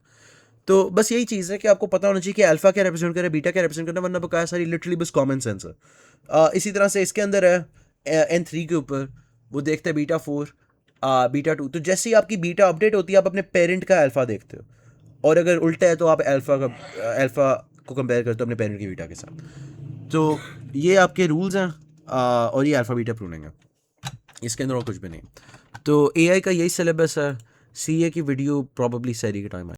तो बस यही चीज़ है कि आपको पता होना चाहिए कि अल्फ़ा क्या रिप्रेजेंट करे, बीटा क्या रिप्रेजेंट करना, वरना बकाया सारी लिटरली बस कॉमन सेंस है। इसी तरह से इसके अंदर है N3 के ऊपर, वो देखते हैं बीटा 4, बीटा 2। तो जैसे ही आपकी बीटा अपडेट होती है, आप अपने पेरेंट का अल्फ़ा देखते हो, और अगर उल्टा है तो आप अल्फ़ा को कंपेयर करते हो अपने पेरेंट की बीटा के साथ। तो ये आपके रूल्स हैं, और ये अल्फ़ा बीटा प्रूनिंग है, इसके अंदर और कुछ भी नहीं। तो एआई का यही सिलेबस है। सीए की वीडियो प्रॉबली सैरी के टाइम